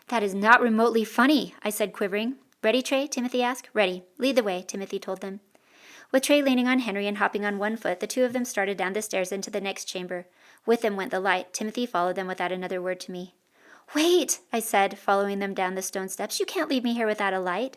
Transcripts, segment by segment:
That is not remotely funny, I said, quivering. Ready, Trey? Timothy asked. Ready. Lead the way, Timothy told them. With Trey leaning on Henry and hopping on one foot, the two of them started down the stairs into the next chamber. With them went the light. Timothy followed them without another word to me. Wait, I said, following them down the stone steps. You can't leave me here without a light.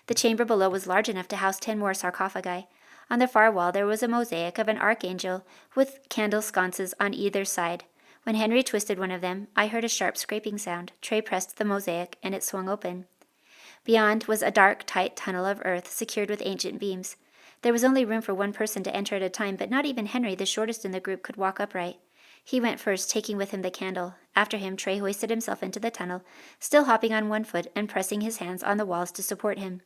The chamber below was large enough to house 10 more sarcophagi. On the far wall there was a mosaic of an archangel with candle sconces on either side. When Henry twisted one of them, I heard a sharp scraping sound. Trey pressed the mosaic, and it swung open. Beyond was a dark, tight tunnel of earth secured with ancient beams. There was only room for one person to enter at a time, but not even Henry, the shortest in the group, could walk upright. He went first, taking with him the candle. After him, Trey hoisted himself into the tunnel, still hopping on one foot and pressing his hands on the walls to support him.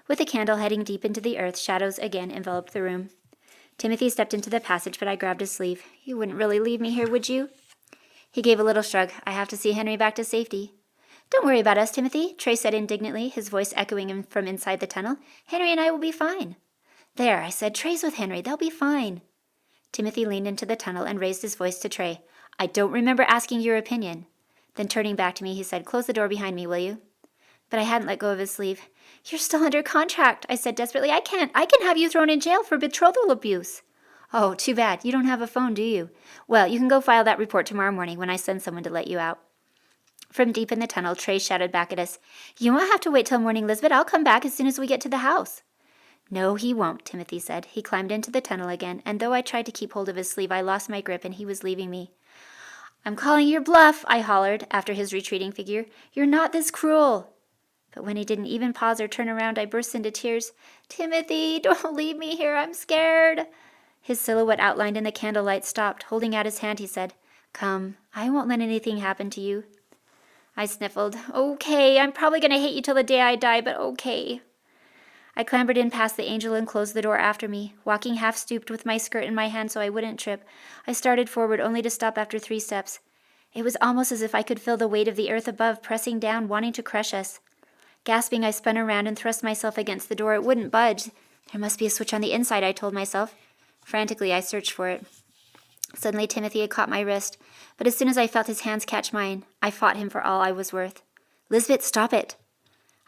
With the candle heading deep into the earth, shadows again enveloped the room. Timothy stepped into the passage, but I grabbed his sleeve. You wouldn't really leave me here, would you? He gave a little shrug. I have to see Henry back to safety. Don't worry about us, Timothy, Trey said indignantly, his voice echoing from inside the tunnel. Henry and I will be fine. There, I said, Trey's with Henry. They'll be fine. Timothy leaned into the tunnel and raised his voice to Trey. I don't remember asking your opinion. Then turning back to me, he said, Close the door behind me, will you? But I hadn't let go of his sleeve. You're still under contract, I said desperately. I can have you thrown in jail for betrothal abuse. Oh, too bad. You don't have a phone, do you? Well, you can go file that report tomorrow morning when I send someone to let you out. From deep in the tunnel, Trey shouted back at us, You won't have to wait till morning, Lisbette. I'll come back as soon as we get to the house. No, he won't, Timothy said. He climbed into the tunnel again, and though I tried to keep hold of his sleeve, I lost my grip and he was leaving me. I'm calling your bluff, I hollered after his retreating figure. You're not this cruel. But when he didn't even pause or turn around, I burst into tears. Timothy, don't leave me here. I'm scared. His silhouette outlined in the candlelight stopped. Holding out his hand, he said, Come, I won't let anything happen to you. I sniffled. Okay, I'm probably going to hate you till the day I die, but okay. I clambered in past the angel and closed the door after me. Walking half-stooped with my skirt in my hand so I wouldn't trip, I started forward only to stop after 3 steps. It was almost as if I could feel the weight of the earth above pressing down, wanting to crush us. Gasping, I spun around and thrust myself against the door. It wouldn't budge. There must be a switch on the inside, I told myself. Frantically, I searched for it. Suddenly, Timothy had caught my wrist, but as soon as I felt his hands catch mine, I fought him for all I was worth. Lisbette, stop it.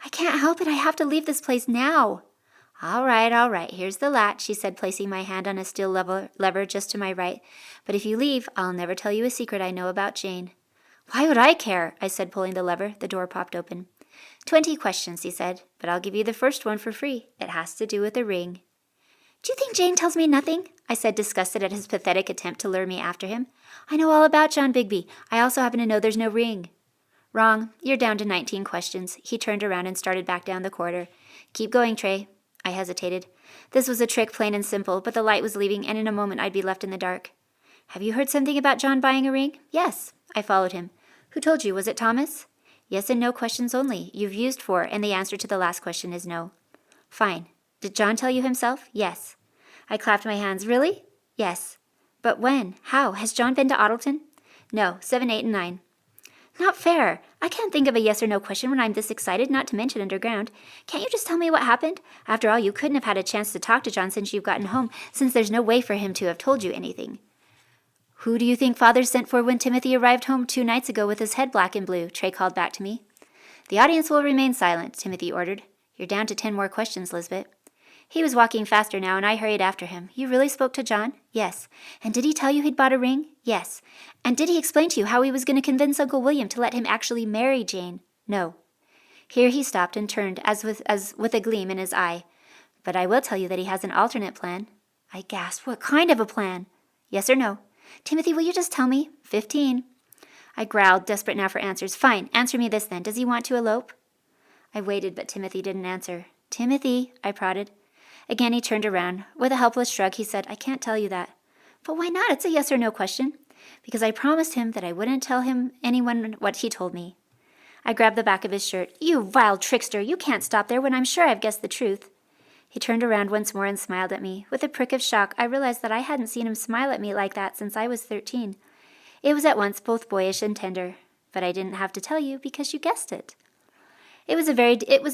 I can't help it. I have to leave this place now. All right. Here's the latch, she said, placing my hand on a steel lever just to my right. But if you leave, I'll never tell you a secret I know about Jane. Why would I care? I said, pulling the lever. The door popped open. 20 questions, he said, but I'll give you the first one for free. It has to do with a ring. Do you think Jane tells me nothing? I said, disgusted at his pathetic attempt to lure me after him. I know all about John Bigby. I also happen to know there's no ring. Wrong. You're down to 19 questions. He turned around and started back down the corridor. Keep going, Trey. I hesitated. This was a trick, plain and simple, but the light was leaving, and in a moment I'd be left in the dark. Have you heard something about John buying a ring? Yes. I followed him. Who told you? Was it Thomas? Yes and no questions only. You've used 4, and the answer to the last question is no. Fine. Did John tell you himself? Yes. I clapped my hands. Really? Yes. But when? How? Has John been to Ottleton? No. 7, 8, and 9. Not fair. I can't think of a yes or no question when I'm this excited, not to mention underground. Can't you just tell me what happened? After all, you couldn't have had a chance to talk to John since you've gotten home, since there's no way for him to have told you anything. Who do you think Father sent for when Timothy arrived home 2 nights ago with his head black and blue? Trey called back to me. The audience will remain silent, Timothy ordered. You're down to 10 more questions, Lisbette. He was walking faster now, and I hurried after him. You really spoke to John? Yes. And did he tell you he'd bought a ring? Yes. And did he explain to you how he was going to convince Uncle William to let him actually marry Jane? No. Here he stopped and turned, as with a gleam in his eye. But I will tell you that he has an alternate plan. I gasped. What kind of a plan? Yes or no? Timothy, will you just tell me? 15. I growled, desperate now for answers. Fine, answer me this then. Does he want to elope? I waited, but Timothy didn't answer. Timothy, I prodded. Again he turned around. With a helpless shrug, he said, I can't tell you that. But why not? It's a yes or no question. Because I promised him that I wouldn't tell anyone what he told me. I grabbed the back of his shirt. You vile trickster, you can't stop there when I'm sure I've guessed the truth. He turned around once more and smiled at me. With a prick of shock, I realized that I hadn't seen him smile at me like that since I was 13. It was at once both boyish and tender. But I didn't have to tell you because you guessed it. It was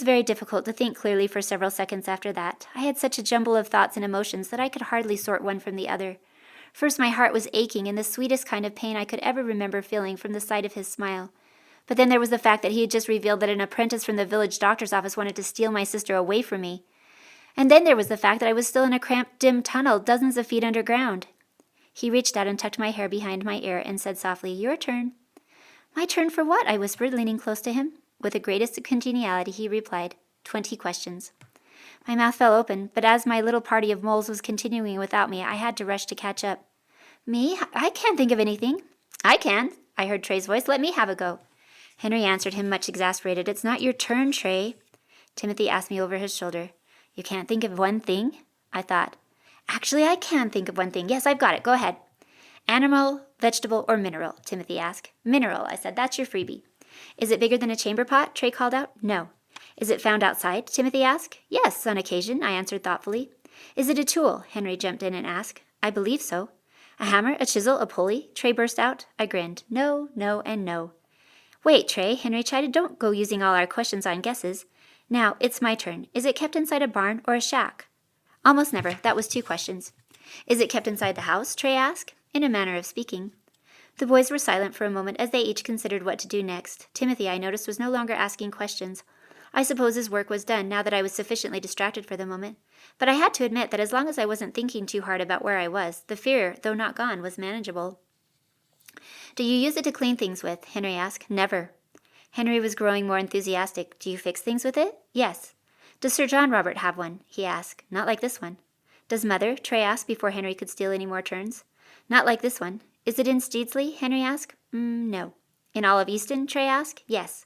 very difficult to think clearly for several seconds after that. I had such a jumble of thoughts and emotions that I could hardly sort one from the other. First, my heart was aching in the sweetest kind of pain I could ever remember feeling from the sight of his smile. But then there was the fact that he had just revealed that an apprentice from the village doctor's office wanted to steal my sister away from me. And then there was the fact that I was still in a cramped, dim tunnel dozens of feet underground. He reached out and tucked my hair behind my ear and said softly, "Your turn." "My turn for what?" I whispered, leaning close to him. With the greatest congeniality, he replied, 20 questions. My mouth fell open, but as my little party of moles was continuing without me, I had to rush to catch up. "Me? I can't think of anything." "I can," I heard Trey's voice. "Let me have a go." Henry answered him, much exasperated. "It's not your turn, Trey." Timothy asked me over his shoulder, "You can't think of one thing?" I thought. "Actually, I can think of one thing. Yes, I've got it. Go ahead." "Animal, vegetable, or mineral?" Timothy asked. "Mineral," I said. "That's your freebie." "Is it bigger than a chamber pot?" Trey called out. "No." "Is it found outside?" Timothy asked. "Yes, on occasion," I answered thoughtfully. "Is it a tool?" Henry jumped in and asked. "I believe so." "A hammer, a chisel, a pulley?" Trey burst out. I grinned. "No, no, and no." "Wait, Trey," Henry chided. "Don't go using all our questions on guesses. Now, it's my turn. Is it kept inside a barn or a shack?" "Almost never. That was 2 questions." "Is it kept inside the house?" Trey asked, in a manner of speaking. The boys were silent for a moment as they each considered what to do next. Timothy, I noticed, was no longer asking questions. I suppose his work was done now that I was sufficiently distracted for the moment. But I had to admit that as long as I wasn't thinking too hard about where I was, the fear, though not gone, was manageable. "Do you use it to clean things with?" Henry asked. "Never." Henry was growing more enthusiastic. "Do you fix things with it?" "Yes." "Does Sir John Robert have one?" he asked. "Not like this one." "Does Mother?" Trey asked before Henry could steal any more turns. "Not like this one." "Is it in Steedsley?" Henry asked. No." "In all of Easton?" Trey asked. "Yes."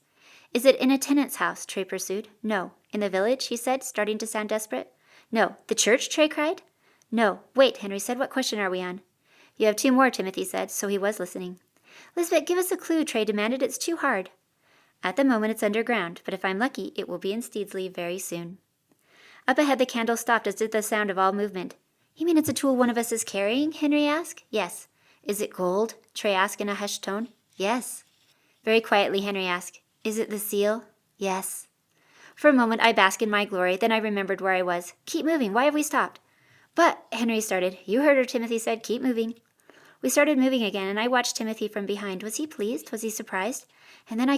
"Is it in a tenant's house?" Trey pursued. "No." "In the village?" he said, starting to sound desperate. "No." "The church?" Trey cried. "No." "Wait," Henry said. "What question are we on?" "You have 2 more," Timothy said, so he was listening. "Lisbette, give us a clue," Trey demanded. "It's too hard." "At the moment it's underground, but if I'm lucky, it will be in Steedsley very soon." Up ahead the candle stopped as did the sound of all movement. "You mean it's a tool one of us is carrying?" Henry asked. "Yes." "Is it gold?" Trey asked in a hushed tone. "Yes." Very quietly, Henry asked, "Is it the seal?" "Yes." For a moment I basked in my glory, then I remembered where I was. "Keep moving. Why have we stopped?" "But," Henry started. "You heard her," Timothy said. "Keep moving." We started moving again, and I watched Timothy from behind. Was he pleased? Was he surprised? And then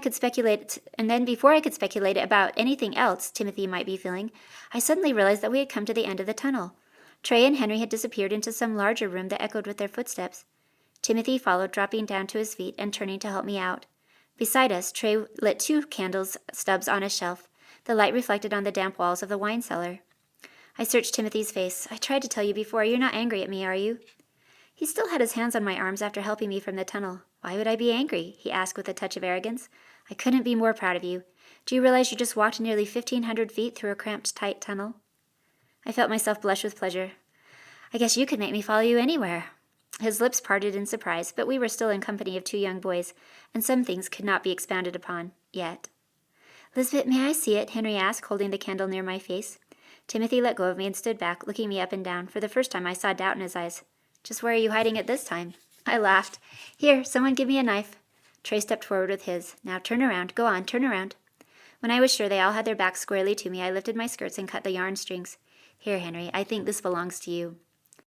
before I could speculate about anything else Timothy might be feeling, I suddenly realized that we had come to the end of the tunnel. Trey and Henry had disappeared into some larger room that echoed with their footsteps. Timothy followed, dropping down to his feet and turning to help me out. Beside us, Trey lit 2 candles stubs on a shelf. The light reflected on the damp walls of the wine cellar. I searched Timothy's face. "I tried to tell you before. You're not angry at me, are you?" He still had his hands on my arms after helping me from the tunnel. "Why would I be angry?" he asked with a touch of arrogance. "I couldn't be more proud of you. Do you realize you just walked nearly 1,500 feet through a cramped, tight tunnel?" I felt myself blush with pleasure. "I guess you could make me follow you anywhere." His lips parted in surprise, but we were still in company of 2 young boys, and some things could not be expounded upon, yet. "Lisbette, may I see it?" Henry asked, holding the candle near my face. Timothy let go of me and stood back, looking me up and down. For the first time I saw doubt in his eyes. "Just where are you hiding it this time?" I laughed. "Here, someone give me a knife." Trey stepped forward with his. "Now turn around. Go on, turn around." When I was sure they all had their backs squarely to me, I lifted my skirts and cut the yarn strings. "Here, Henry, I think this belongs to you."